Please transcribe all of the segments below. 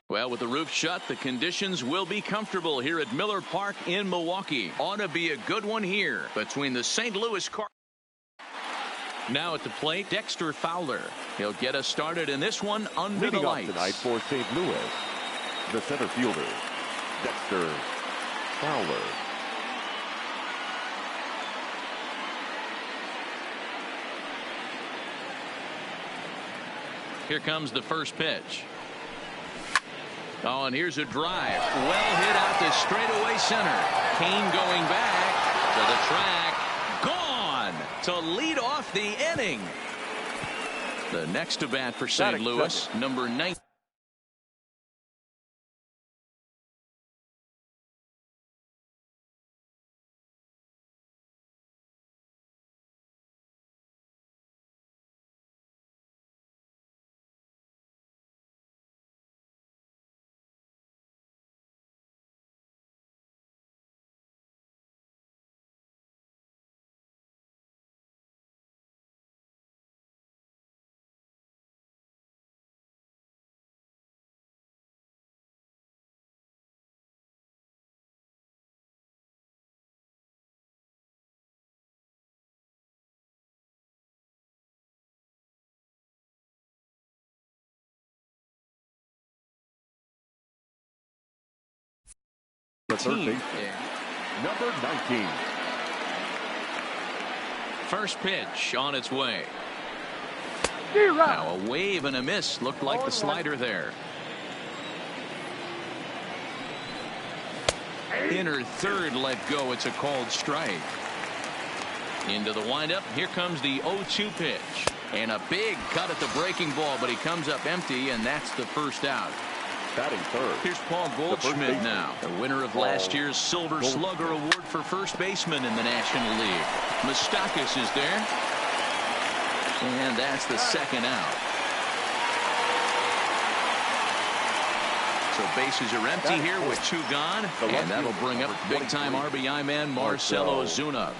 Well, with the roof shut, the conditions will be comfortable here at Miller Park in Milwaukee. Ought to be a good one here between the St. Louis Cardinals. Now at the plate, Dexter Fowler. He'll get us started in this one under Leading the off lights. tonight for St. Louis, the center fielder, Dexter Fowler. Here comes the first pitch. Oh, and here's a drive. Well hit out to straightaway center. Kane going back to the track. Gone to lead off the inning. The next to bat for St. Louis, number 9. The third baseman, number 19. First pitch on its way. Now a wave and a miss. Looked like the slider there. Inner third let go. It's a called strike. Into the windup. Here comes the 0-2 pitch. And a big cut at the breaking ball, but he comes up empty, and that's the first out. Batting third. Here's Paul Goldschmidt now, the winner of last year's Silver Slugger Award for first baseman in the National League. Moustakis is there. And that's the second out. So bases are empty here with 2 gone. And that'll bring up big-time RBI man Marcell Ozuna.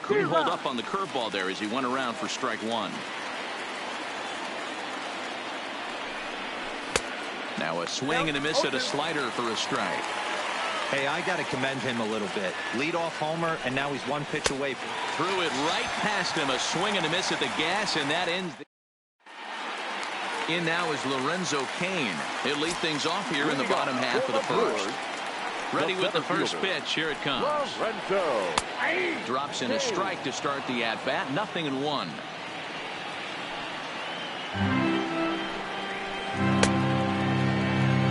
Couldn't hold up on the curveball there as he went around for strike 1. Now a swing and a miss at a slider for a strike. Hey, I got to commend him a little bit. Leadoff homer, and now he's 1 pitch away from. Threw it right past him. A swing and a miss at the gas, and that ends. In now is Lorenzo Cain. He'll lead things off here in the bottom half of the first. Ready with the first pitch. Here it comes. Drops in a strike to start the at-bat. 0-1.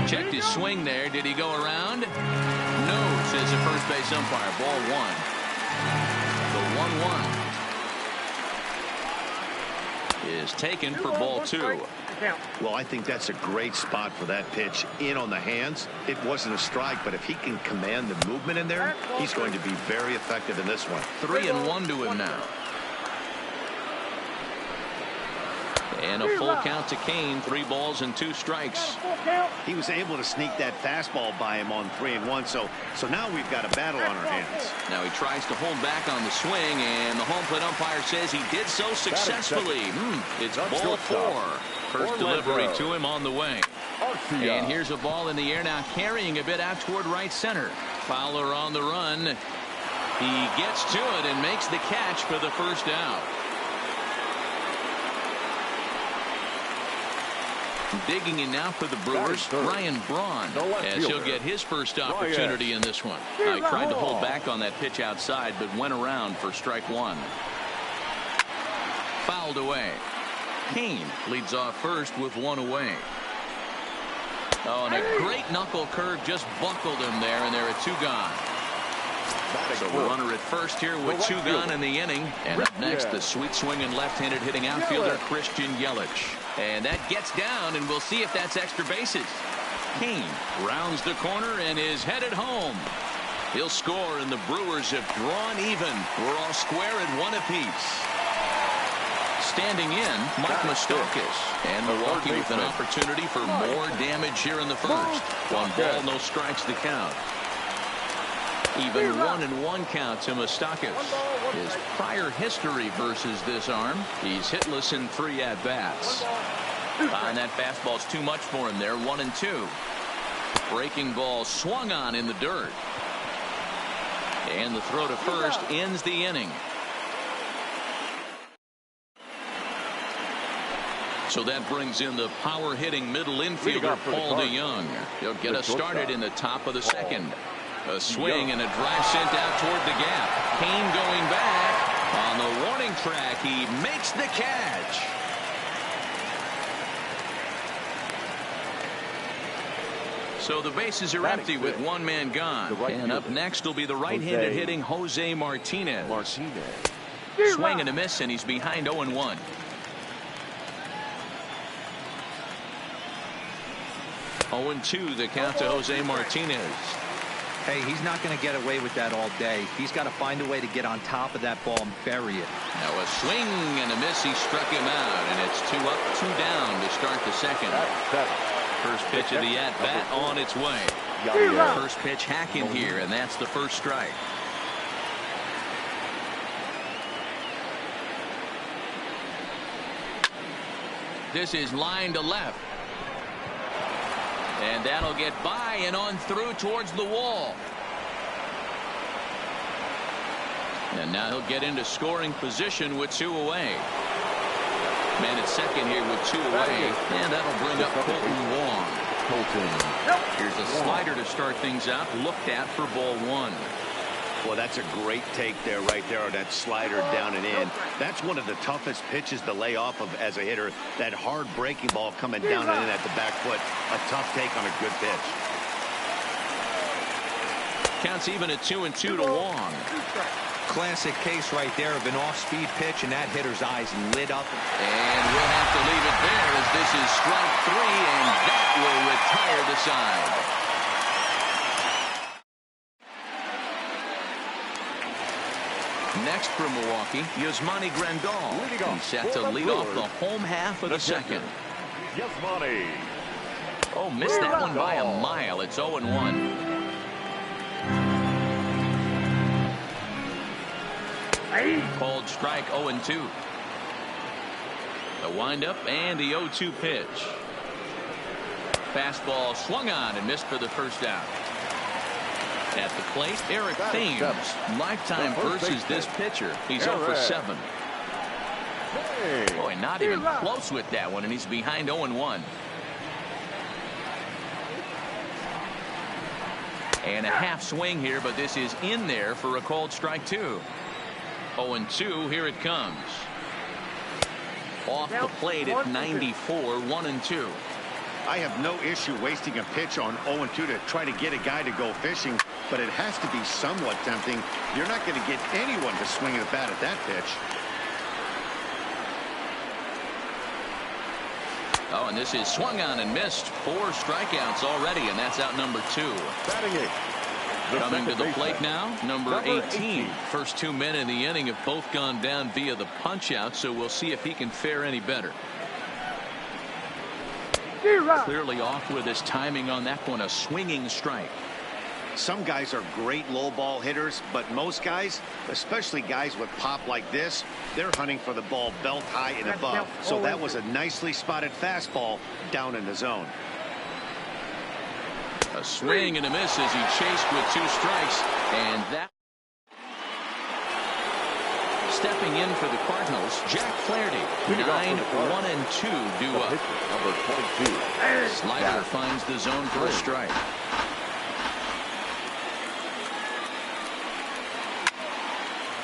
Checked his swing there. Did he go around? No, says the first base umpire. Ball 1. The 1-1 is taken for ball 2. Well, I think that's a great spot for that pitch. In on the hands. It wasn't a strike, but if he can command the movement in there, he's going to be very effective in this one. 3-1 to him now. And a full count to Cain. 3 balls and 2 strikes. He was able to sneak that fastball by him on 3-1. So now we've got a battle on our hands. Now he tries to hold back on the swing, and the home plate umpire says he did so successfully. It's ball 4. First delivery to him on the way. And here's a ball in the air now, carrying a bit out toward right center. Fowler on the run. He gets to it and makes the catch for the first out. Digging in now for the Brewers, Ryan Braun, as he'll get his first opportunity in this one. He tried to hold back on that pitch outside, but went around for strike 1. Fouled away. Cain leads off first with 1 away. Oh, and a great knuckle curve just buckled him there, and there are 2 gone. So a runner at first here with 2 gone in the inning. And up next, the sweet swinging left-handed hitting outfielder Christian Yelich. And that gets down, and we'll see if that's extra bases. Cain rounds the corner and is headed home. He'll score, and the Brewers have drawn even. We're all square at 1 apiece. Standing in, Mike Moustakis. And Milwaukee with an opportunity for more damage here in the first. 1 ball, no strikes to count. Even 1-1 count to Moustakis. His prior history versus this arm, he's hitless in 3 at-bats. And that fastball's too much for him there. 1-2. Breaking ball swung on in the dirt. And the throw to first ends the inning. So that brings in the power-hitting middle infielder, Paul DeYoung. He'll get us started in the top of the second. A swing and a drive sent out toward the gap. Kane going back. On the warning track, he makes the catch. So the bases are empty with one man gone. And up next will be the right-handed hitting Jose Martinez. Swing and a miss, and he's behind 0-1. Oh, 2 the count to Jose Martinez. Hey, he's not going to get away with that all day. He's got to find a way to get on top of that ball and bury it. Now a swing and a miss. He struck him out, and it's 2 up, 2 down to start the second. First pitch of the at-bat on its way. First pitch hacking here, and that's the first strike. This is line to left. And that'll get by and on through towards the wall. And now he'll get into scoring position with 2 away. Man at second here with 2 away. And that'll bring up Colton Wong. Here's a slider to start things out. Looked at for ball 1. Well, that's a great take there, right there, on that slider down and in. That's one of the toughest pitches to lay off of as a hitter. That hard breaking ball coming down and in at the back foot. A tough take on a good pitch. Counts even at 2-2 to Wong. Classic case right there of an off-speed pitch, and that hitter's eyes lit up. And we'll have to leave it there as this is strike 3, and that will retire the side. Next for Milwaukee, Yasmani Grandal. He's set to lead off the home half of the second. Yasmani. Oh, missed that one by a mile. It's 0-1. Called strike 0-2. The windup and the 0-2 pitch. Fastball swung on and missed for the first out. At the plate, Eric Thames. Lifetime versus this pitcher. He's 0 for 7. Boy, not even close with that one, and he's behind 0-1. And a half swing here, but this is in there for a called strike 2. 0-2, here it comes. Off the plate at 94, 1-2. I have no issue wasting a pitch on 0-2 to try to get a guy to go fishing, but it has to be somewhat tempting. You're not going to get anyone to swing a bat at that pitch. Oh, and this is swung on and missed. 4 strikeouts already, and that's out number 2. Batting it. Coming to the plate now, number 18. First 2 men in the inning have both gone down via the punch-out, so we'll see if he can fare any better. Clearly off with his timing on that one, a swinging strike. Some guys are great low ball hitters, but most guys, especially guys with pop like this, they're hunting for the ball belt high and above. So that was a nicely spotted fastball down in the zone. A swing and a miss as he chased with 2 strikes, and that. Stepping in for the Cardinals, Jack Flaherty. 9, 1 and 2 due up. Number 22. Slider finds the zone for a strike.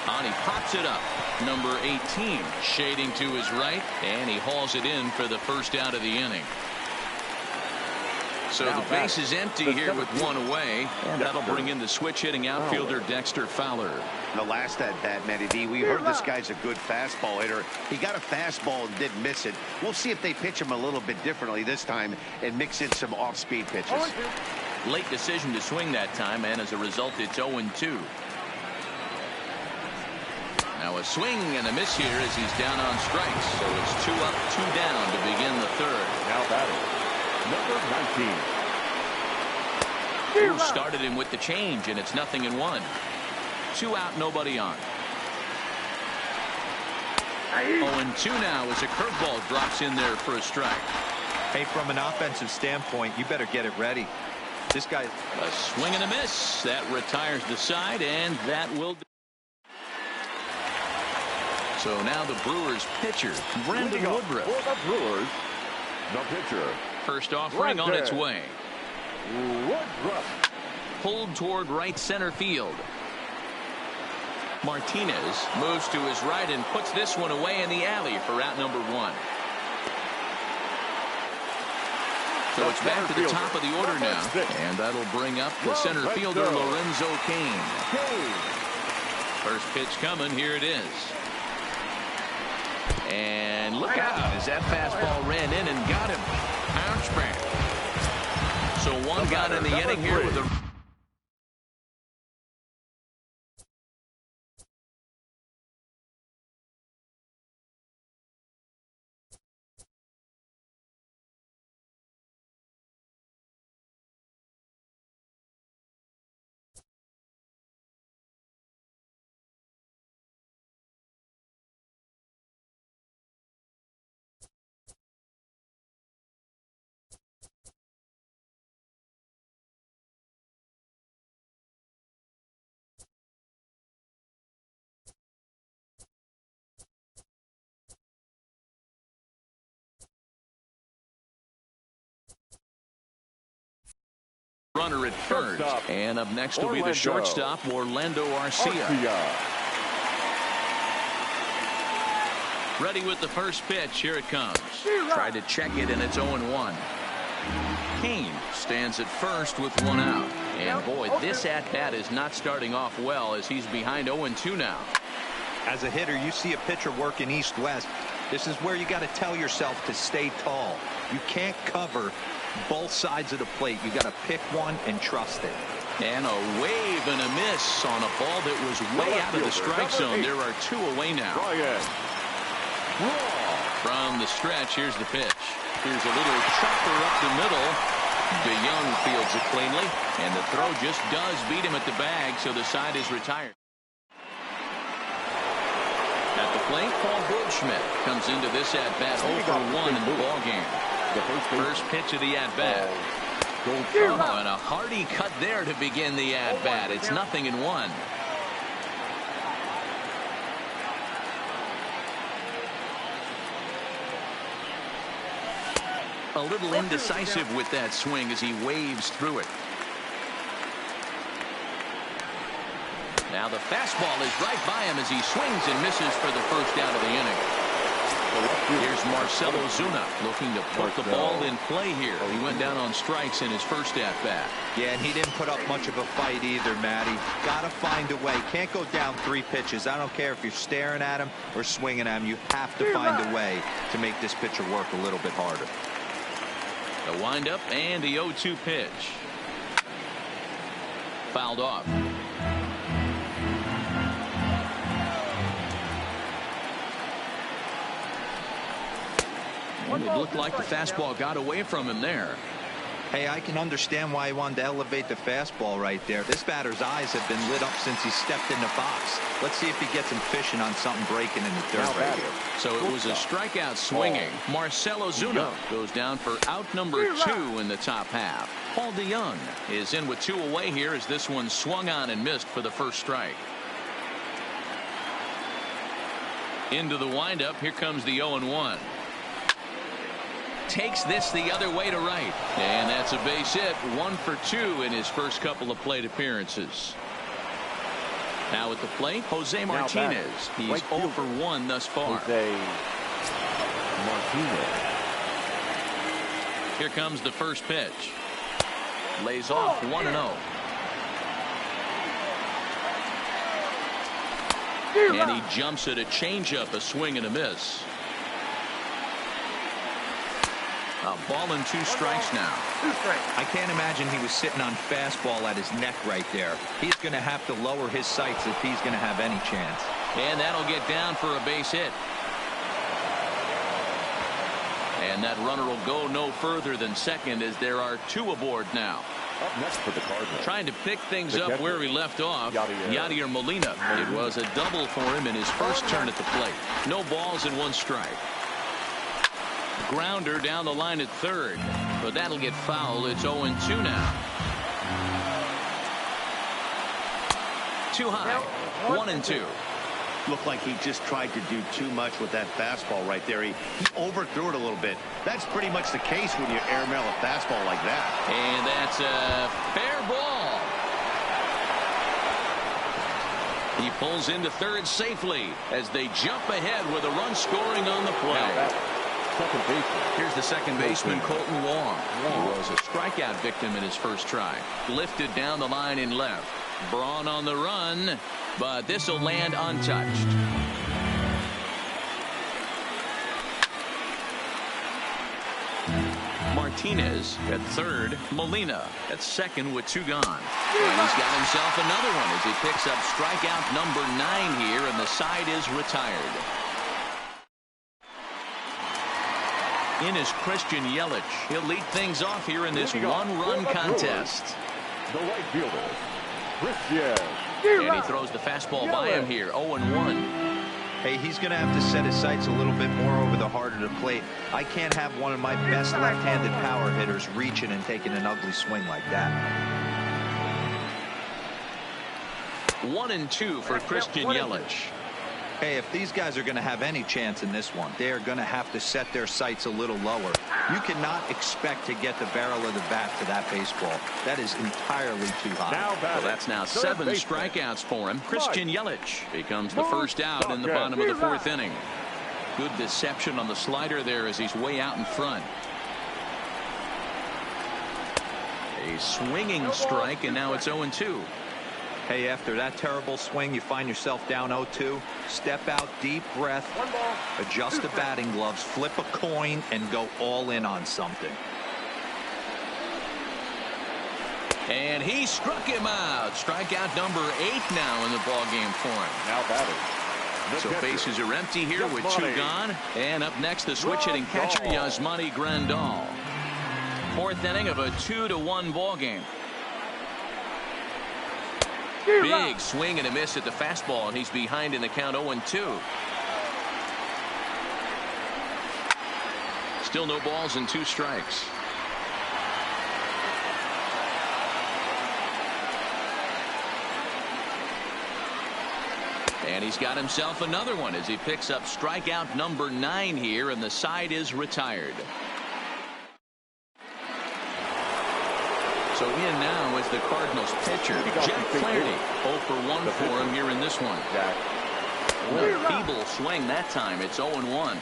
And he pops it up. Number 18 shading to his right, and he hauls it in for the first out of the inning. So the base is empty here with 1 away, and that'll bring in the switch hitting outfielder Dexter Fowler. The last at bat, Matty D, we heard this guy's a good fastball hitter. He got a fastball and didn't miss it. We'll see if they pitch him a little bit differently this time and mix in some off-speed pitches. Late decision to swing that time, and as a result, it's 0-2. Now a swing and a miss here as he's down on strikes. So it's 2 up, 2 down to begin the third. Now batting. Number 19. Who started him with the change, and it's 0-1. 2 out, nobody on. 0-2 now as a curveball drops in there for a strike. Hey, from an offensive standpoint, you better get it ready. This guy. A swing and a miss. That retires the side, and that will. So now the Brewers pitcher, Brandon Woodruff. For the Brewers, the pitcher. First offering on its way. Woodruff. Pulled toward right center field. Martinez moves to his right and puts this one away in the alley for out number 1. So it's back to the top of the order now. And that'll bring up the center fielder, Lorenzo Cain. First pitch coming. Here it is. And look out as that fastball ran in and got him. Bounce back. So one got in the inning here with a. Runner at first, and up next will be the shortstop, Orlando Arcia. Ready with the first pitch. Here it comes. Tried to check it, and it's 0-1. Cain stands at first with 1 out. And boy, this at-bat is not starting off well as he's behind 0-2 now. As a hitter, you see a pitcher working east-west. This is where you got to tell yourself to stay tall. You can't cover both sides of the plate. You got to pick one and trust it. And a wave and a miss on a ball that was way out of the strike zone. There are 2 away now. From the stretch, here's the pitch. Here's a little chopper up the middle. DeYoung fields it cleanly, and the throw just does beat him at the bag, so the side is retired. At the plate, Paul Goldschmidt comes into this at-bat 0-for-1 in the ballgame. The first pitch of the at-bat. Oh, and a hearty cut there to begin the at-bat. It's 0-1. A little indecisive with that swing as he waves through it. Now the fastball is right by him as he swings and misses for the first out of the inning. Here's Marcell Ozuna looking to put the ball in play here. He went down on strikes in his first at-bat. Yeah, and he didn't put up much of a fight either, Matty. Got to find a way. Can't go down 3 pitches. I don't care if you're staring at him or swinging at him. You have to find a way to make this pitcher work a little bit harder. The windup and the 0-2 pitch. Fouled off. It looked like the fastball got away from him there. Hey, I can understand why he wanted to elevate the fastball right there. This batter's eyes have been lit up since he stepped in the box. Let's see if he gets him fishing on something breaking in the dirt right here. So it was a strikeout swinging. Marcell Ozuna goes down for out number 2 in the top half. Paul DeYoung is in with 2 away here as this one swung on and missed for the first strike. Into the windup. Here comes the 0-1. Takes this the other way to right, and that's a base hit. 1 for 2 in his first couple of plate appearances. Now at the plate, Jose Martinez. He's 0 for 1 thus far. Jose Martinez. Here comes the first pitch. Lays off 1-0. And he jumps at a changeup, a swing and a miss. A ball and 2 strikes now. I can't imagine he was sitting on fastball at his neck right there. He's going to have to lower his sights if he's going to have any chance. And that'll get down for a base hit. And that runner will go no further than second as there are 2 aboard now. Up next for the Cardinals. Trying to pick things up where he left off. Yadier Molina. It was a double for him in his first turn at the plate. No balls and 1 strike. Grounder down the line at third, but that'll get fouled. It's 0-2 now. Too high. 1-2. Looked like he just tried to do too much with that fastball right there. He overthrew it a little bit. That's pretty much the case when you airmail a fastball like that. And that's a fair ball. He pulls into third safely as they jump ahead with a run scoring on the play. Second baseman. Here's the second baseman, Colton Wong. He was a strikeout victim in his first try. Lifted down the line in left. Braun on the run, but this will land untouched. Martinez at third. Molina at second with 2 gone. And he's got himself another one as he picks up strikeout number 9 here, and the side is retired. In is Christian Yelich. He'll lead things off here in this one-run contest. The right fielder, Christian. And he throws the fastball by him here. 0-1. Hey, he's going to have to set his sights a little bit more over the heart of the plate. I can't have one of my best left-handed power hitters reaching and taking an ugly swing like that. 1-2 for Christian Yelich. Hey, if these guys are going to have any chance in this one, they are going to have to set their sights a little lower. You cannot expect to get the barrel of the bat to that baseball. That is entirely too high. Well, that's now 7 strikeouts for him. Christian Yelich becomes the first out in the bottom of the 4th inning. Good deception on the slider there as he's way out in front. A swinging strike, and now it's 0-2. Hey, after that terrible swing, you find yourself down 0-2. Step out, deep breath, adjust the batting gloves, flip a coin, and go all in on something. And he struck him out. Strikeout number 8 now in the ballgame for him. Now batting. So bases are empty here with 2 gone. And up next, the switch-hitting catcher, Yasmani Grandal. 4th inning of a 2-1 ballgame. Big swing and a miss at the fastball, and he's behind in the count 0-2. Still no balls and 2 strikes. And he's got himself another one as he picks up strikeout number 9 here, and the side is retired. So in now is the Cardinals pitcher, Jeff Flaherty. 0 for 1 for him here in this one. A feeble swing that time. It's 0-1.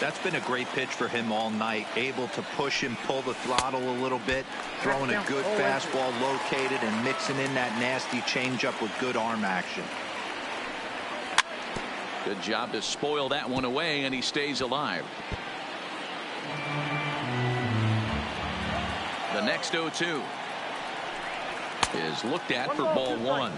That's been a great pitch for him all night. Able to push and pull the throttle a little bit. Throwing a good fastball located and mixing in that nasty changeup with good arm action. Good job to spoil that one away, and he stays alive. The next 0-2 is looked at for ball 1.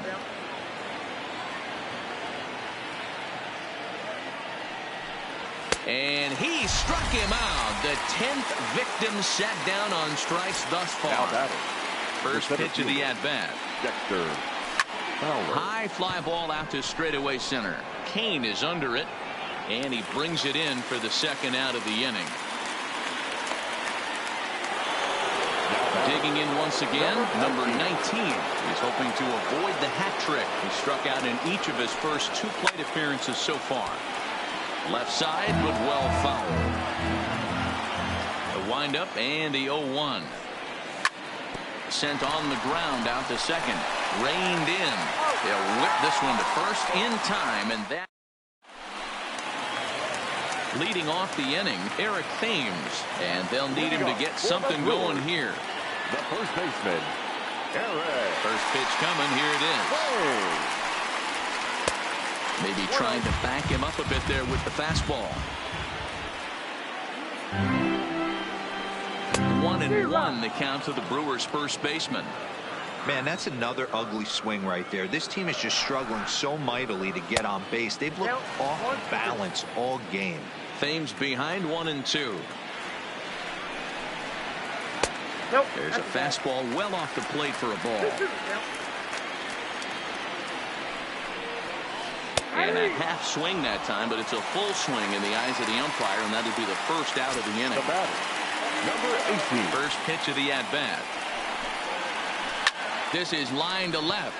And he struck him out. The 10th victim set down on strikes thus far. First pitch of the at-bat. High fly ball out to straightaway center. Kane is under it, and he brings it in for the 2nd out of the inning. Digging in once again, number 19. He's hoping to avoid the hat trick. He struck out in each of his first 2 plate appearances so far. Left side, but well fouled. The windup and the 0-1. Sent on the ground out to second. Reined in. They'll whip this one to first in time, and that. Leading off the inning, Eric Thames, and they'll need him to get something going here. The first baseman, Eric. First pitch coming. Here it is. Maybe trying to back him up a bit there with the fastball. 1-1 the count to the Brewers' first baseman. Man, that's another ugly swing right there. This team is just struggling so mightily to get on base. They've looked off balance all game. Thames behind 1-2. There's a fastball well off the plate for a ball. And a half swing that time, but it's a full swing in the eyes of the umpire, and that'll be the first out of the inning. The batter, number 18. First pitch of the at-bat. This is line to left.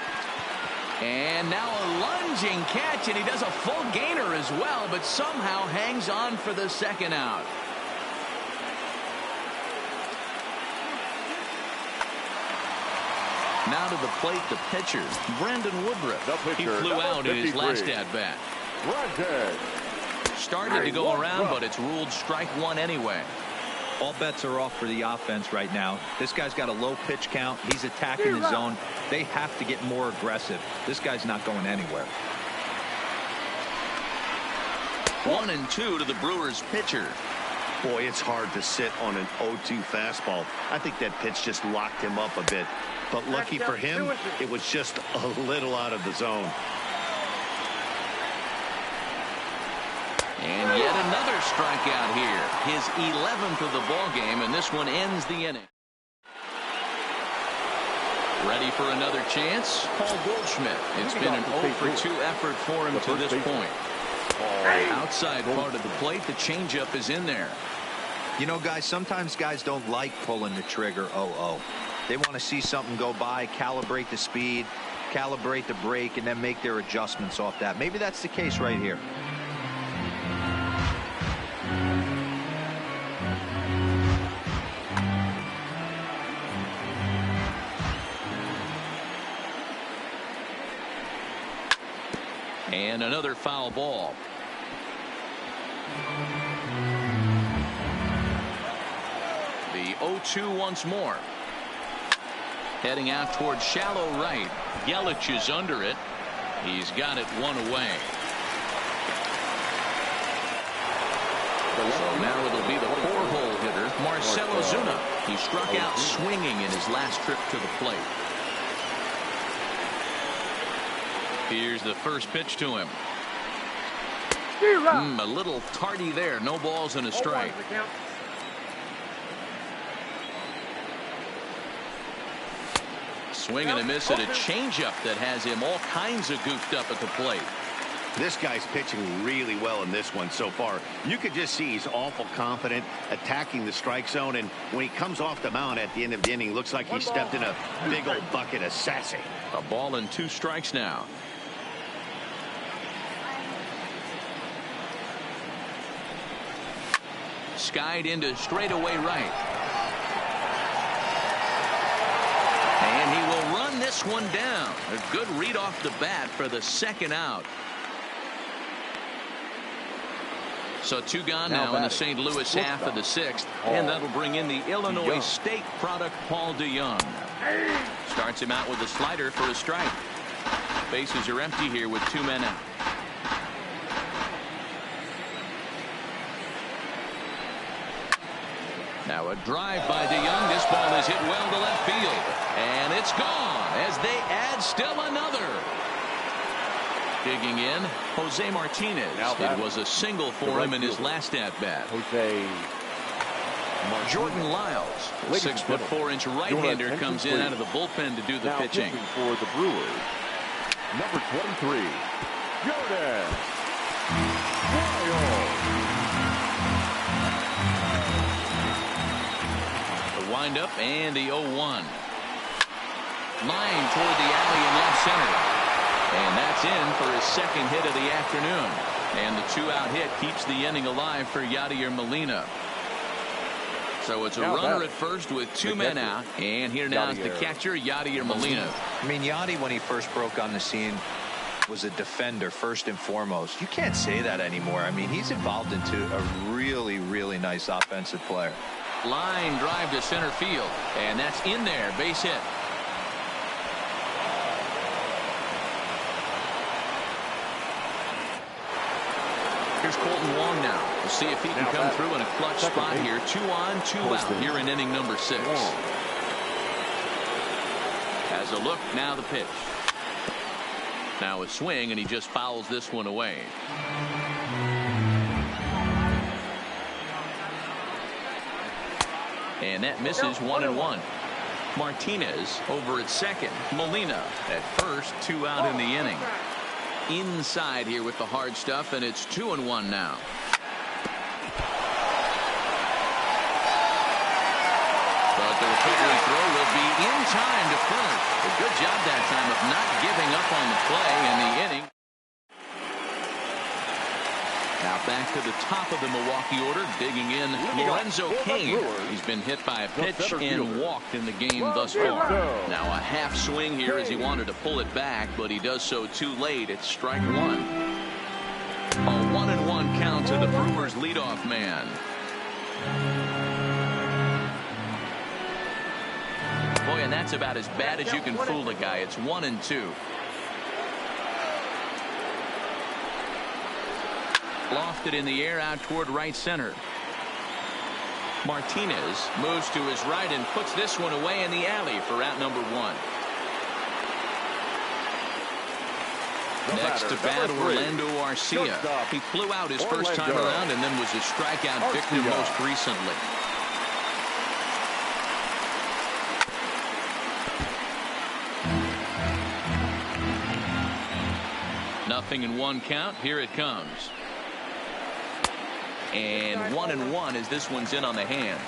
And now a lunging catch, and he does a full gainer as well, but somehow hangs on for the second out. Now to the plate, the pitcher, Brendan Woodruff. He flew out in his last at-bat. Started to go around, but it's ruled strike one anyway. All bets are off for the offense right now. This guy's got a low pitch count. He's attacking the zone. They have to get more aggressive. This guy's not going anywhere. 1-2 to the Brewers pitcher. Boy, it's hard to sit on an 0-2 fastball. I think that pitch just locked him up a bit. But lucky for him, it was just a little out of the zone. And yet another strikeout here. His 11th of the ball game, and this one ends the inning. Ready for another chance? Paul Goldschmidt. It's been an 0-for-2 effort for him to this point. Outside part of the plate, the changeup is in there. You know, guys, sometimes guys don't like pulling the trigger 0-0. They want to see something go by, calibrate the speed, calibrate the break, and then make their adjustments off that. Maybe that's the case right here. And another foul ball. The 0-2 once more. Heading out towards shallow right. Yelich is under it. He's got it one away. So now it'll be the four-hole hitter, Marcell Ozuna. He struck out swinging in his last trip to the plate. Here's the first pitch to him. A little tardy there. No balls and a strike. Swing and a miss at a changeup that has him all kinds of goofed up at the plate. This guy's pitching really well in this one so far. You could just see he's awful confident attacking the strike zone, and when he comes off the mound at the end of the inning, looks like he stepped in a big old bucket of sassy. A ball and 2 strikes now. Skied into straightaway right. And he will run this one down. A good read off the bat for the second out. So 2 gone now in the St. Louis half of the 6th. And that'll bring in the Illinois State product, Paul DeYoung. Starts him out with a slider for a strike. Bases are empty here with 2 men out. Now a drive by DeYoung. This ball is hit well to left field. And it's gone as they add still another. Digging in, Jose Martinez. It was a single for him in his last at-bat. Jordan Lyles, 6'4" right-hander, comes in out of the bullpen to do the pitching. For the Brewers, number 23, Jordan Lyles. The windup and the 0-1. Line toward the alley in left center. And that's in for his second hit of the afternoon. And the 2-out hit keeps the inning alive for Yadier Molina. So it's a runner at first with 2 men out. And here now is the catcher, Yadier Molina. I mean, Yadi, when he first broke on the scene, was a defender first and foremost. You can't say that anymore. I mean, he's evolved into a really, really nice offensive player. Line drive to center field. And that's in there. Base hit. Here's Colton Wong now. We'll see if he can come through in a clutch spot here. 2 on, 2 out here in inning number 6. Has a look, now the pitch. Now a swing, and he just fouls this one away. And that misses 1-1. Martinez over at second. Molina at first. 2 out in the inning. Inside here with the hard stuff, and it's 2-1 now. But the recovery throw will be in time to first. A good job that time of not giving up on the play in the inning. Now back to the top of the Milwaukee order, digging in Lorenzo Cain. He's been hit by a pitch and walked in the game thus far. Now a half swing here as he wanted to pull it back, but he does so too late. It's strike one. A 1-1 count to the Brewers leadoff man. Boy, and that's about as bad as you can fool a guy. It's 1-2. Lofted in the air out toward right center. Martinez moves to his right and puts this one away in the alley for out number one. Next to bat, Orlando Arcia. He flew out his first time around and then was a strikeout victim most recently. Nothing in one count. Here it comes. And 1-1 as this one's in on the hands.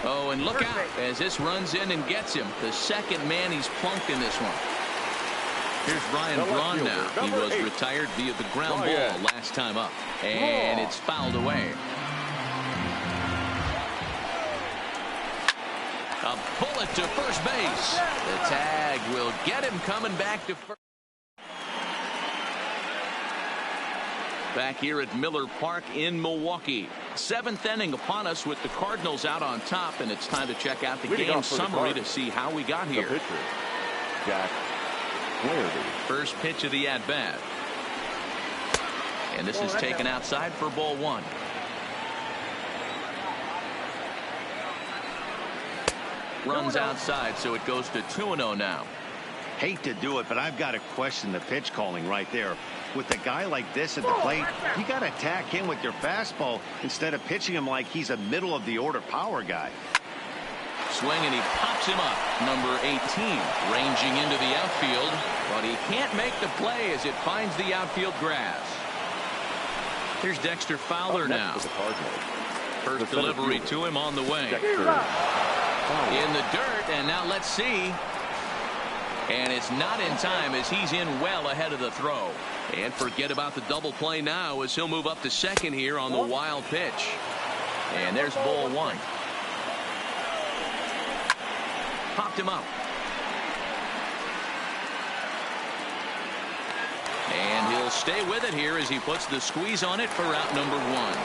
Oh, and look out as this runs in and gets him. The second man he's plunked in this one. Here's Ryan Braun now. He was retired via the ground ball last time up. And it's fouled away. A bullet to first base. The tag will get him coming back to first. Back here at Miller Park in Milwaukee. Seventh inning upon us with the Cardinals out on top, and it's time to check out the game summary to see how we got here. Jack Flaherty. First pitch of the at-bat. And this is taken outside for ball one. Runs outside, so it goes to 2-0 now. Hate to do it, but I've got to question the pitch calling right there. With a guy like this at the plate, you got to attack him with your fastball instead of pitching him like he's a middle of the order power guy. Swing, and he pops him up. Number 18 ranging into the outfield, but he can't make the play as it finds the outfield grass. Here's Dexter Fowler now. First delivery to him on the way. In the dirt, and now let's see. And it's not in time as he's in well ahead of the throw. And forget about the double play now as he'll move up to second here on the wild pitch. And there's ball one. Popped him up. And he'll stay with it here as he puts the squeeze on it for out number one.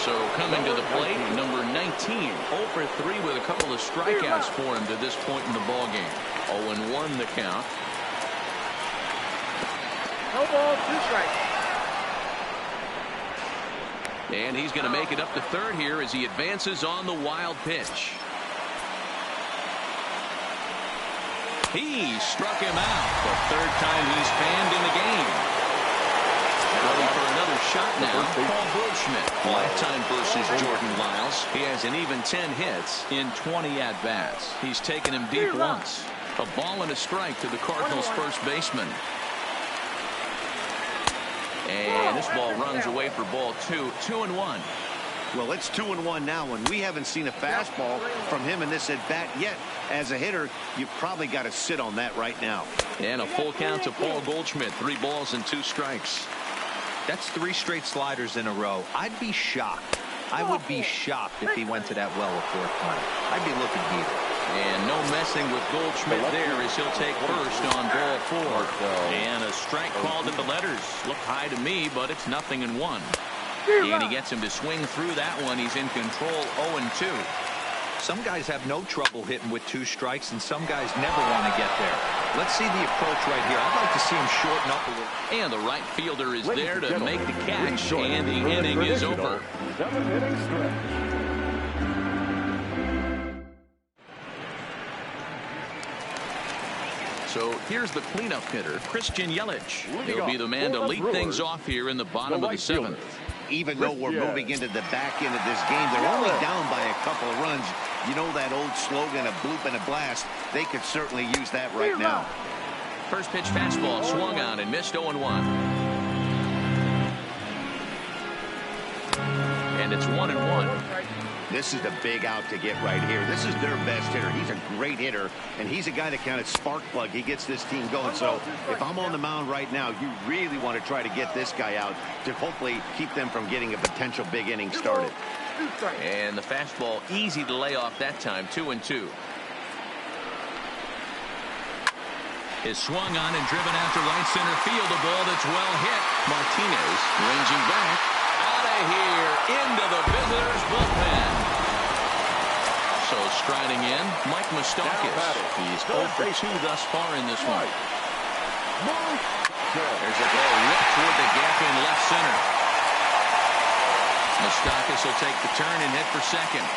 So coming to the plate, number 19, 0 for 3 with a couple of strikeouts for him to this point in the ballgame. 0-1 the count. No ball, 2 strikes. And he's going to make it up to third here as he advances on the wild pitch. He struck him out the third time he's fanned in the game. Ready for another shot now. Paul Goldschmidt. Lifetime versus Jordan Lyles. He has an even 10 hits in 20 at-bats. He's taken him deep once. A ball and a strike to the Cardinals' first baseman. And this ball runs away for ball two. 2-1. Well, it's 2-1 now, and we haven't seen a fastball from him in this at-bat yet. As a hitter, you've probably got to sit on that right now. And a full count to Paul Goldschmidt. 3 balls and 2 strikes. That's 3 straight sliders in a row. I'd be shocked. I would be shocked if he went to that well a 4th time. I'd be looking deeper. And no messing with Goldschmidt there as he'll take first on ball 4. And a strike called at the letters. Looked high to me, but it's 0-1. And he gets him to swing through that one. He's in control. 0-2. Some guys have no trouble hitting with 2 strikes, and some guys never want to get there. Let's see the approach right here. I'd like to see him shorten up a little. And the right fielder is there to make the catch, and the inning is over. 7-inning stretch. So here's the cleanup hitter, Christian Yelich. He'll be the man to lead things off here in the bottom of the 7th. Even though we're moving into the back end of this game, they're only down by a couple of runs. You know that old slogan, a bloop and a blast. They could certainly use that right now. First pitch fastball swung on and missed. 0-1. And It's 1-1. This is the big out to get right here. This is their best hitter. He's a great hitter, and he's a guy that kind of spark plug. He gets this team going. So if I'm on the mound right now, you really want to try to get this guy out to hopefully keep them from getting a potential big inning started. And the fastball easy to lay off that time. 2-2. Is swung on and driven out to right center field. A ball that's well hit. Martinez ranging back. Out of here into the visitors' bullpen. So striding in, Mike Moustakas. He's 0 for 2 thus far in this one. There's a ball ripped toward the gap in left center. Moustakas will take the turn and hit for second.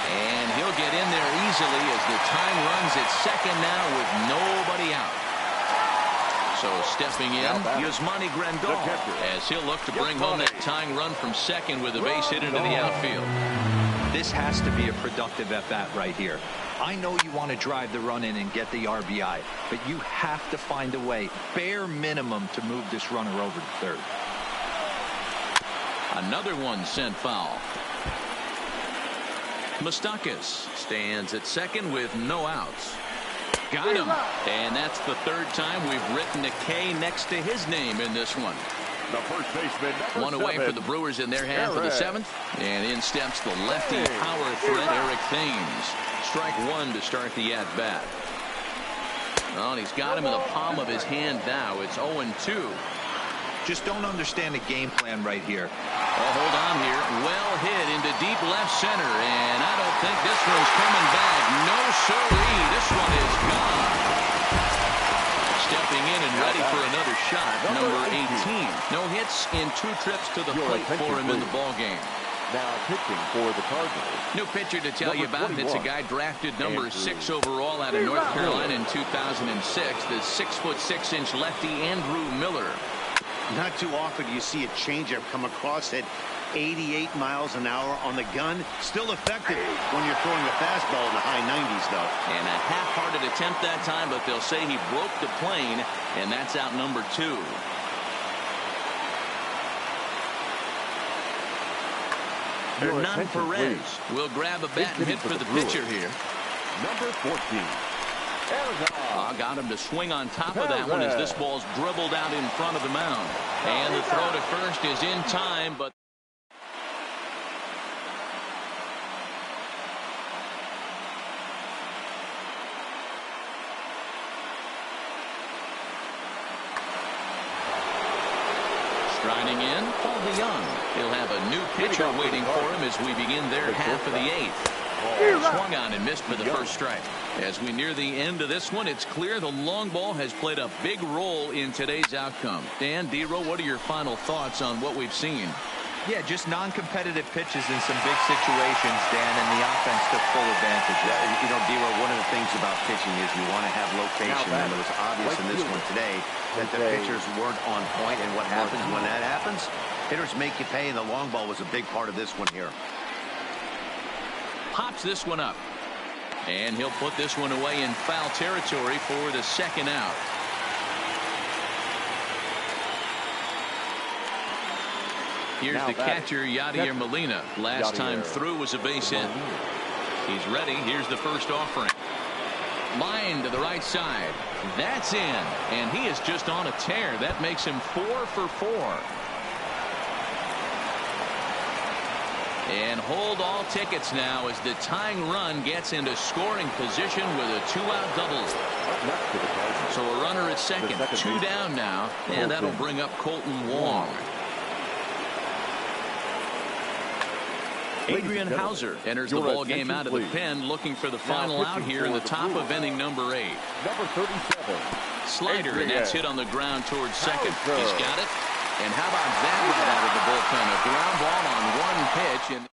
And he'll get in there easily as the time runs at second now with nobody out. So stepping in, Yasmani Grandal, as he'll look to bring home that tying run from second with a base hit into the outfield. This has to be a productive at-bat right here. I know you want to drive the run in and get the RBI, but you have to find a way, bare minimum, to move this runner over to third. Another one sent foul. Moustakas stands at second with no outs. Got him. And that's the third time we've written a K next to his name in this one. The first baseman, one away for the Brewers in their half of the seventh. And in steps the lefty power threat, Eric Thames. Strike one to start the at-bat. Well, and he's got him in the palm of his hand now. It's 0-2. Just don't understand the game plan right here. Oh, hold on here. Well hit into deep left center, and I don't think this one's coming back. No siree. This one is gone. Stepping in and ready for another shot, number 18. No hits in 2 trips to the plate for him in the ballgame. Now pitching for the Cardinals. New pitcher to tell you about. It's a guy drafted number 6 overall out of North Carolina in 2006. The 6'6" lefty Andrew Miller. Not too often do you see a changeup come across at 88 miles an hour on the gun. Still effective when you're throwing a fastball in the high 90s, though. And a half-hearted attempt that time, but they'll say he broke the plane, and that's out number 2. Hernan Perez will grab a bat and hit for the pitcher here. Number 14. Got him to swing on top of that one as this ball's dribbled out in front of the mound. And the throw to first is in time, but striding in, Paul DeYoung. He'll have a new pitcher waiting for him as we begin their half of the 8th. Swung on and missed for the first strike. As we near the end of this one, it's clear the long ball has played a big role in today's outcome. Dan, Dero, what are your final thoughts on what we've seen? Yeah, just non-competitive pitches in some big situations, Dan, and the offense took full advantage of it. You know, Dero, one of the things about pitching is you want to have location, and it was obvious in this one today that the pitchers weren't on point, and what happens when that happens? Hitters make you pay, and the long ball was a big part of this one here. Pops this one up. And he'll put this one away in foul territory for the second out. Here's the catcher, Yadier Molina. Last time through was a base hit. He's ready. Here's the first offering. Line to the right side. That's in. And he is just on a tear. That makes him 4 for 4. And hold all tickets now as the tying run gets into scoring position with a 2-out double. So a runner at second, 2 down now, and that'll bring up Colton Wong. Adrian Hauser enters the ball game out of the pen, looking for the final out here in the top of inning number 8. Number 37. Slider, and that's hit on the ground towards second. He's got it. And how about that right out of the bullpen? A ground ball on one pitch. And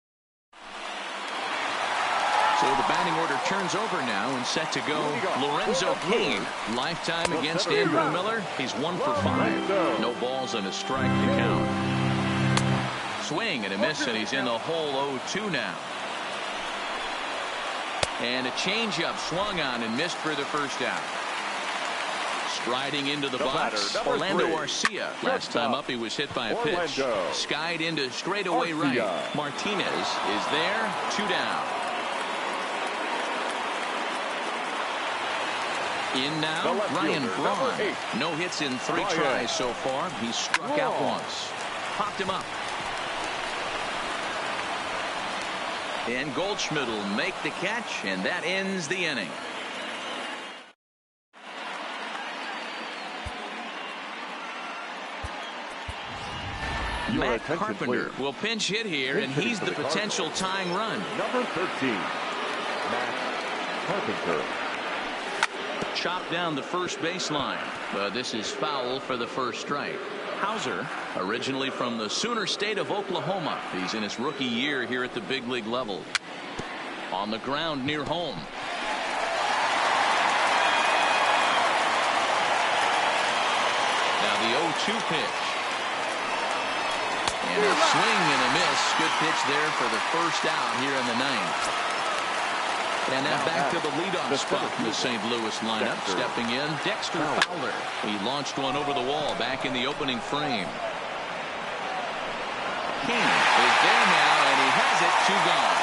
so the batting order turns over now and set to go. Lorenzo Cain, lifetime against Andrew Miller. He's 1 for 5. No balls and a strike to count. Swing and a miss, and he's in the hole 0-2 now. And a changeup swung on and missed for the first out. Striding into the batter, box, number Orlando 3. Arcia. Last time up, he was hit by a pitch. Orlando. Skied into straightaway right. Arcia. Martinez is there, 2 down. In now, Ryan Braun. No hits in 3 tries so far. He struck out once. Popped him up. And Goldschmidt will make the catch, and that ends the inning. Matt Carpenter will pinch hit here, and he's the potential tying run. Number 13, Matt Carpenter. Chopped down the first baseline, but this is foul for the first strike. Hauser, originally from the Sooner State of Oklahoma. He's in his rookie year here at the big league level. On the ground near home. Now the 0-2 pitch. And a swing and a miss. Good pitch there for the first out here in the 9th. And now back to the leadoff spot in the St. Louis lineup. Stepping in, Dexter Fowler. He launched one over the wall back in the opening frame. King is there now, and he has it, 2 gone.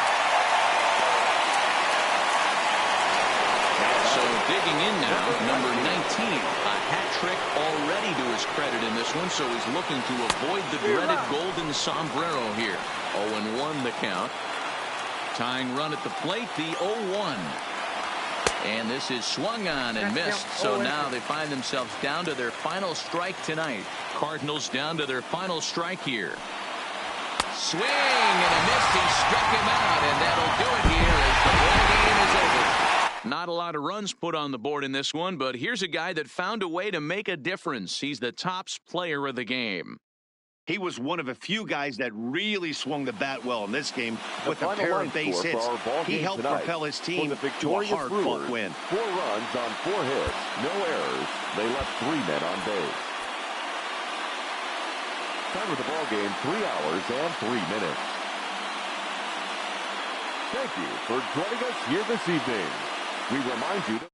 So digging in now, number 19. A hat trick already to his credit in this one, so he's looking to avoid the dreaded golden sombrero here. 0-1 the count. Tying run at the plate, the 0-1. And this is swung on and missed. So now they find themselves down to their final strike tonight. Cardinals down to their final strike here. Swing and a miss. He struck him out, and that'll do it here as the ball game is over. Not a lot of runs put on the board in this one, but here's a guy that found a way to make a difference. He's the tops player of the game. He was one of a few guys that really swung the bat well in this game with a pair of base hits. He helped propel his team to a hard-fought win. 4 runs on 4 hits, no errors. They left 3 men on base. Time of the ball game, 3 hours and 3 minutes. Thank you for joining us here this evening. We remind you to